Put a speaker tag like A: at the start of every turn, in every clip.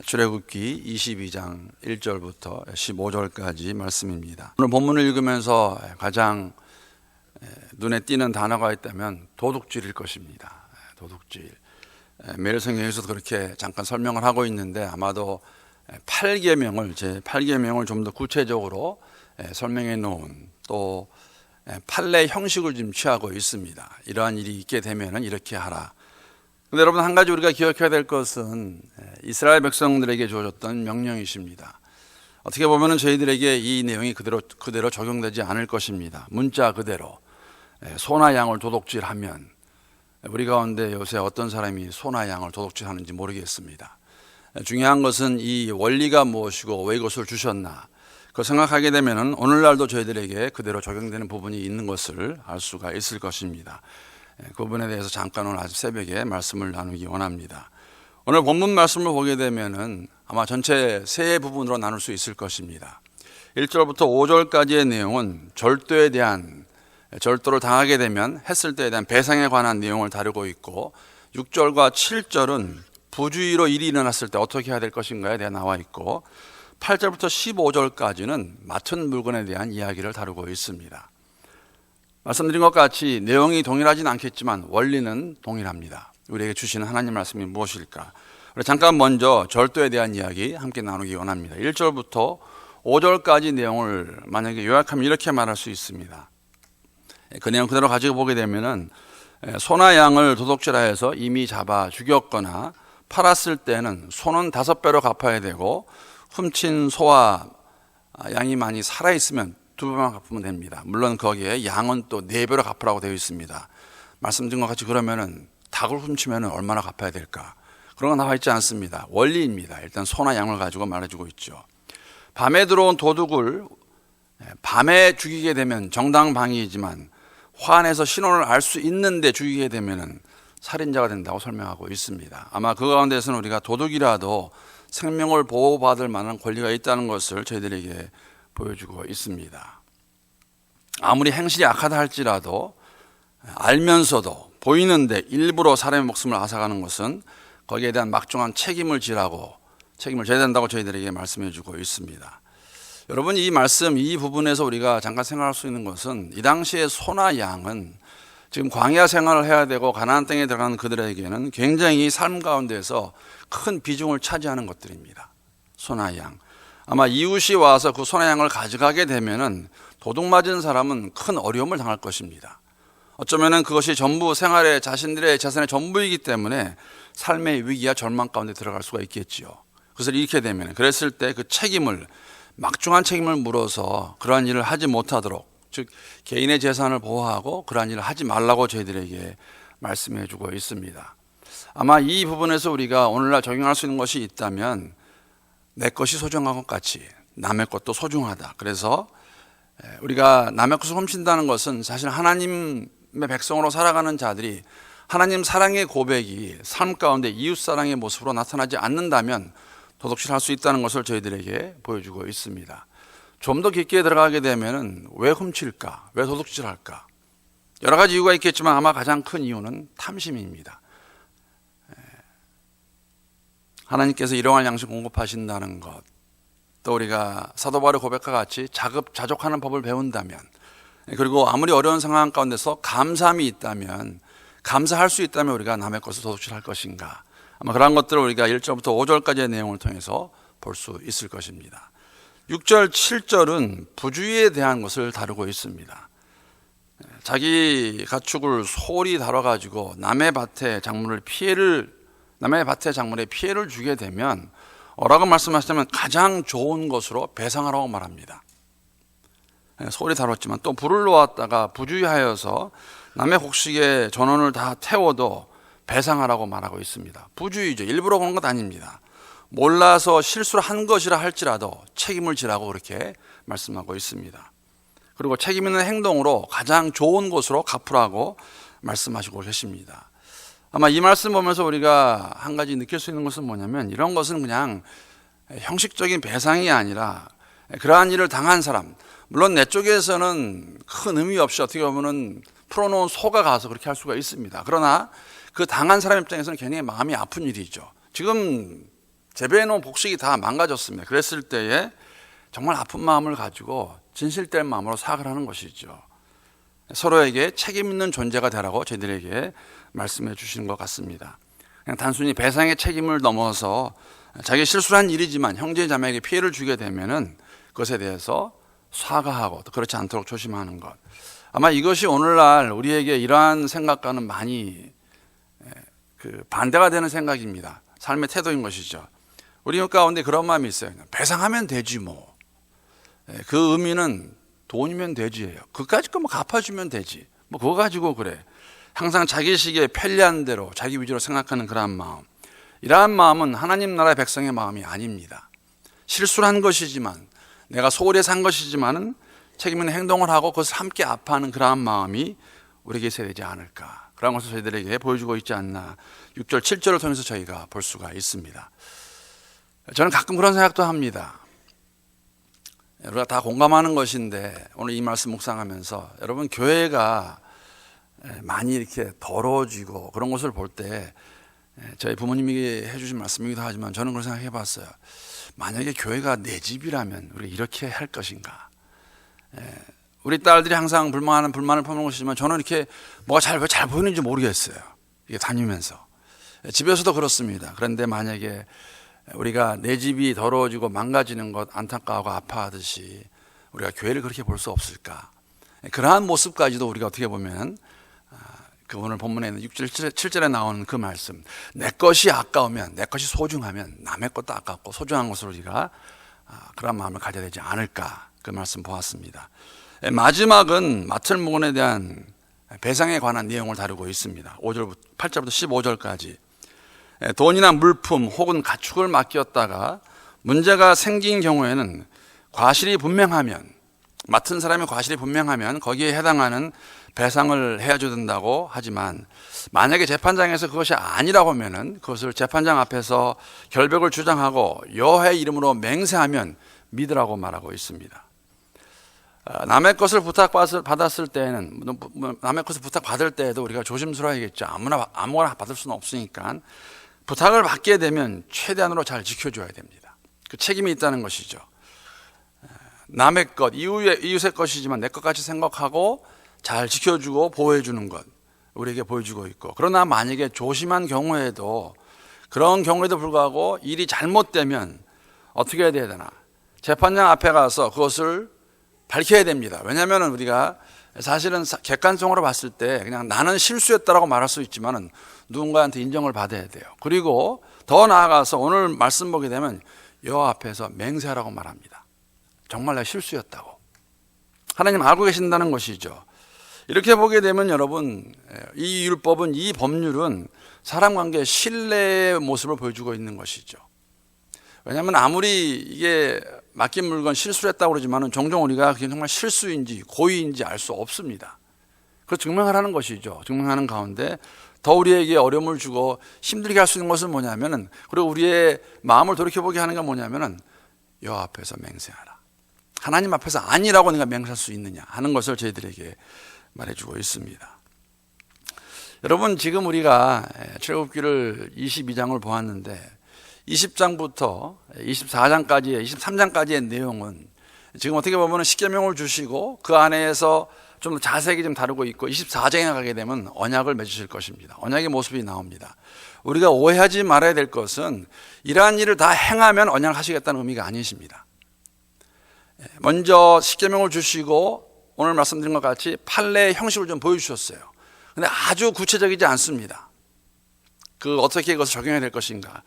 A: 출애굽기 22장 1절부터 15절까지 말씀입니다. 오늘 본문을 읽으면서 가장 눈에 띄는 단어가 있다면 도둑질일 것입니다. 도둑질. 매일 성경에서도 그렇게 잠깐 설명을 하고 있는데 아마도 8계명을 제 8계명을 좀 더 구체적으로 설명해 놓은 또 판례 형식을 지금 취하고 있습니다. 이러한 일이 있게 되면은 이렇게 하라. 근데 여러분, 한 가지 우리가 기억해야 될 것은 이스라엘 백성들에게 주어졌던 명령이십니다. 어떻게 보면은 저희들에게 이 내용이 그대로 적용되지 않을 것입니다. 문자 그대로 소나 양을 도둑질하면, 우리 가운데 요새 어떤 사람이 소나 양을 도둑질하는지 모르겠습니다. 중요한 것은 이 원리가 무엇이고 왜 이것을 주셨나, 그걸 생각하게 되면은 오늘날도 저희들에게 그대로 적용되는 부분이 있는 것을 알 수가 있을 것입니다. 그 부분에 대해서 잠깐 오늘 아침 새벽에 말씀을 나누기 원합니다. 오늘 본문 말씀을 보게 되면은 아마 전체 세 부분으로 나눌 수 있을 것입니다. 1절부터 5절까지의 내용은 절도를 당하게 되면 했을 때에 대한 배상에 관한 내용을 다루고 있고, 6절과 7절은 부주의로 일이 일어났을 때 어떻게 해야 될 것인가에 대해 나와 있고, 8절부터 15절까지는 맡은 물건에 대한 이야기를 다루고 있습니다. 말씀드린 것 같이 내용이 동일하진 않겠지만 원리는 동일합니다. 우리에게 주시는 하나님 말씀이 무엇일까? 우리 잠깐 먼저 절도에 대한 이야기 함께 나누기 원합니다. 1절부터 5절까지 내용을 만약에 요약하면 이렇게 말할 수 있습니다. 그 내용 그대로 가지고 보게 되면은 소나 양을 도둑질하여서 이미 잡아 죽였거나 팔았을 때는 소는 5배로 갚아야 되고, 훔친 소와 양이 많이 살아있으면 2배만 갚으면 됩니다. 물론 거기에 양은 또 4배로 갚으라고 되어 있습니다. 말씀드린 것 같이 그러면은 닭을 훔치면 얼마나 갚아야 될까? 그런 거 나와 있지 않습니다. 원리입니다. 일단 소나 양을 가지고 말해주고 있죠. 밤에 들어온 도둑을 밤에 죽이게 되면 정당방위이지만 화내서 신원을 알 수 있는데 죽이게 되면은 살인자가 된다고 설명하고 있습니다. 아마 그 가운데서는 우리가 도둑이라도 생명을 보호받을 만한 권리가 있다는 것을 저희들에게 보여주고 있습니다. 아무리 행실이 악하다 할지라도 알면서도 보이는데 일부러 사람의 목숨을 앗아가는 것은 거기에 대한 막중한 책임을 져야 된다고 저희들에게 말씀해 주고 있습니다. 여러분, 이 부분에서 우리가 잠깐 생각할 수 있는 것은, 이 당시에 소나 양은 지금 광야 생활을 해야 되고 가나안 땅에 들어가는 그들에게는 굉장히 삶 가운데서 큰 비중을 차지하는 것들입니다. 소나 양. 아마 이웃이 와서 그 소나 양을 가져가게 되면은 도둑 맞은 사람은 큰 어려움을 당할 것입니다. 어쩌면은 그것이 전부 자신들의 재산의 전부이기 때문에 삶의 위기와 절망 가운데 들어갈 수가 있겠지요. 그래서 이렇게 되면, 그랬을 때 그 막중한 책임을 물어서 그러한 일을 하지 못하도록, 즉 개인의 재산을 보호하고 그러한 일을 하지 말라고 저희들에게 말씀해 주고 있습니다. 아마 이 부분에서 우리가 오늘날 적용할 수 있는 것이 있다면, 내 것이 소중한 것 같이 남의 것도 소중하다. 그래서 우리가 남의 것을 훔친다는 것은 사실 하나님의 백성으로 살아가는 자들이 하나님 사랑의 고백이 삶 가운데 이웃 사랑의 모습으로 나타나지 않는다면 도둑질할 수 있다는 것을 저희들에게 보여주고 있습니다. 좀 더 깊게 들어가게 되면 왜 훔칠까? 왜 도둑질할까? 여러 가지 이유가 있겠지만 아마 가장 큰 이유는 탐심입니다. 하나님께서 일용할 양식 공급하신다는 것, 또 우리가 사도 바울의 고백과 같이 자족하는 법을 배운다면, 그리고 아무리 어려운 상황 가운데서 감사함이 있다면, 감사할 수 있다면 우리가 남의 것을 도둑질할 것인가? 아마 그러한 것들을 우리가 1절부터 5절까지의 내용을 통해서 볼 수 있을 것입니다. 6절, 7절은 부주의에 대한 것을 다루고 있습니다. 자기 가축을 소홀히 다뤄가지고 남의 밭의 작물에 피해를 주게 되면 라고 말씀하시자면 가장 좋은 것으로 배상하라고 말합니다. 소홀히 다뤘지만 또 불을 놓았다가 부주의하여서 남의 곡식에 전원을 다 태워도 배상하라고 말하고 있습니다. 부주의죠. 일부러 그런 것 아닙니다. 몰라서 실수를 한 것이라 할지라도 책임을 지라고 그렇게 말씀하고 있습니다. 그리고 책임 있는 행동으로 가장 좋은 것으로 갚으라고 말씀하시고 계십니다. 아마 이 말씀 보면서 우리가 한 가지 느낄 수 있는 것은 뭐냐면, 이런 것은 그냥 형식적인 배상이 아니라 그러한 일을 당한 사람, 물론 내 쪽에서는 큰 의미 없이 어떻게 보면은 풀어놓은 소가 가서 그렇게 할 수가 있습니다. 그러나 그 당한 사람 입장에서는 굉장히 마음이 아픈 일이죠. 지금 재배해 놓은 복식이 다 망가졌습니다. 그랬을 때에 정말 아픈 마음을 가지고 진실된 마음으로 사과를 하는 것이죠. 서로에게 책임 있는 존재가 되라고 저희들에게 말씀해 주시는 것 같습니다. 그냥 단순히 배상의 책임을 넘어서 자기 실수한 일이지만 형제 자매에게 피해를 주게 되면은 그것에 대해서 사과하고 또 그렇지 않도록 조심하는 것. 아마 이것이 오늘날 우리에게 이러한 생각과는 많이 반대가 되는 생각입니다. 삶의 태도인 것이죠. 우리 가운데 그런 마음이 있어요. 배상하면 되지 뭐. 그 의미는 돈이면 되지예요. 그까짓 거 뭐 갚아주면 되지. 뭐 그거 가지고 그래. 항상 자기식에 편리한 대로 자기 위주로 생각하는 그러한 마음. 이러한 마음은 하나님 나라의 백성의 마음이 아닙니다. 실수를 한 것이지만 내가 소홀히 산 것이지만은 책임 있는 행동을 하고 그것을 함께 아파하는 그러한 마음이 우리에게 있어야 되지 않을까. 그런 것을 저희들에게 보여주고 있지 않나. 6절, 7절을 통해서 저희가 볼 수가 있습니다. 저는 가끔 그런 생각도 합니다. 우리가 다 공감하는 것인데 오늘 이 말씀 묵상하면서 여러분 교회가 많이 이렇게 더러워지고 그런 것을 볼 때 저희 부모님이 해주신 말씀이기도 하지만 저는 그런 생각 해봤어요. 만약에 교회가 내 집이라면 우리가 이렇게 할 것인가. 우리 딸들이 항상 불만을 퍼붓는 것이지만 저는 이렇게 뭐가 잘 보이는지 모르겠어요. 이게 다니면서 집에서도 그렇습니다. 그런데 만약에 우리가 내 집이 더러워지고 망가지는 것 안타까워하고 아파하듯이 우리가 교회를 그렇게 볼 수 없을까. 그러한 모습까지도 우리가 어떻게 보면 그 오늘 본문에 있는 6절 7절에 나오는 그 말씀, 내 것이 아까우면, 내 것이 소중하면 남의 것도 아깝고 소중한 것을 우리가 그런 마음을 가져야 되지 않을까. 그 말씀 보았습니다. 마지막은 맡을 무건에 대한 배상에 관한 내용을 다루고 있습니다. 8절부터 15절까지 돈이나 물품 혹은 가축을 맡겼다가 문제가 생긴 경우에는 과실이 분명하면, 맡은 사람이 과실이 분명하면 거기에 해당하는 배상을 해야 된다고 하지만 만약에 재판장에서 그것이 아니라고 하면은 그것을 재판장 앞에서 결백을 주장하고 여호와의 이름으로 맹세하면 믿으라고 말하고 있습니다. 남의 것을 부탁받았을 때에는, 남의 것을 부탁받을 때에도 우리가 조심스러워야겠죠. 아무거나 받을 수는 없으니까 부탁을 받게 되면 최대한으로 잘 지켜줘야 됩니다. 그 책임이 있다는 것이죠. 남의 것, 이웃의 것이지만 내 것같이 생각하고 잘 지켜주고 보호해주는 것 우리에게 보여주고 있고, 그러나 만약에 조심한 경우에도, 그런 경우에도 불구하고 일이 잘못되면 어떻게 해야 되나, 재판장 앞에 가서 그것을 밝혀야 됩니다. 왜냐하면 우리가 사실은 객관성으로 봤을 때 그냥 나는 실수했다라고 말할 수 있지만 누군가한테 인정을 받아야 돼요. 그리고 더 나아가서 오늘 말씀 보게 되면 여호와 앞에서 맹세하라고 말합니다. 정말 내가 실수였다고. 하나님 알고 계신다는 것이죠. 이렇게 보게 되면 여러분, 이 율법은, 이 법률은 사람 관계의 신뢰의 모습을 보여주고 있는 것이죠. 왜냐하면 아무리 이게 맡긴 물건 실수를 했다고 그러지만 종종 우리가 그게 정말 실수인지 고의인지 알 수 없습니다. 그걸 증명하라는 것이죠. 증명하는 가운데 더 우리에게 어려움을 주고 힘들게 할 수 있는 것은 뭐냐면은, 그리고 우리의 마음을 돌이켜보게 하는 건 뭐냐면은 여호와 앞에서 맹세하라. 하나님 앞에서 아니라고 내가 맹세할 수 있느냐 하는 것을 저희들에게 말해주고 있습니다. 여러분, 지금 우리가 출애굽기를 22장을 보았는데 20장부터 24장까지의 23장까지의 내용은 지금 어떻게 보면 십계명을 주시고 그 안에서 좀 더 자세하게 좀 다루고 있고, 24장에 가게 되면 언약을 맺으실 것입니다. 언약의 모습이 나옵니다. 우리가 오해하지 말아야 될 것은 이러한 일을 다 행하면 언약을 하시겠다는 의미가 아니십니다. 먼저 십계명을 주시고 오늘 말씀드린 것 같이 판례의 형식을 좀 보여주셨어요. 근데 아주 구체적이지 않습니다. 어떻게 그것을 적용해야 될 것인가.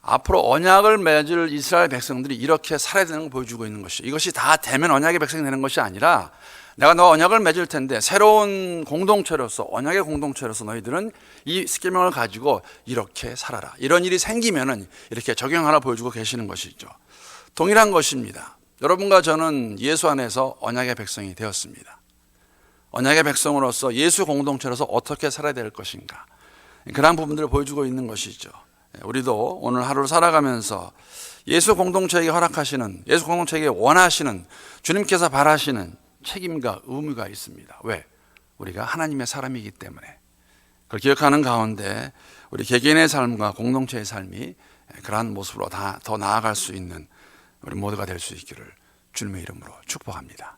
A: 앞으로 언약을 맺을 이스라엘 백성들이 이렇게 살아야 되는 걸 보여주고 있는 것이죠. 이것이 다 되면 언약의 백성이 되는 것이 아니라, 내가 너 언약을 맺을 텐데 새로운 공동체로서, 언약의 공동체로서 너희들은 이 십계명을 가지고 이렇게 살아라. 이런 일이 생기면은 이렇게 적용하라 보여주고 계시는 것이죠. 동일한 것입니다. 여러분과 저는 예수 안에서 언약의 백성이 되었습니다. 언약의 백성으로서 예수 공동체로서 어떻게 살아야 될 것인가, 그러한 부분들을 보여주고 있는 것이죠. 우리도 오늘 하루를 살아가면서 예수 공동체에게 허락하시는, 예수 공동체에게 원하시는, 주님께서 바라시는 책임과 의무가 있습니다. 왜? 우리가 하나님의 사람이기 때문에. 그걸 기억하는 가운데 우리 개개인의 삶과 공동체의 삶이 그러한 모습으로 더 나아갈 수 있는 우리 모두가 될 수 있기를 주님의 이름으로 축복합니다.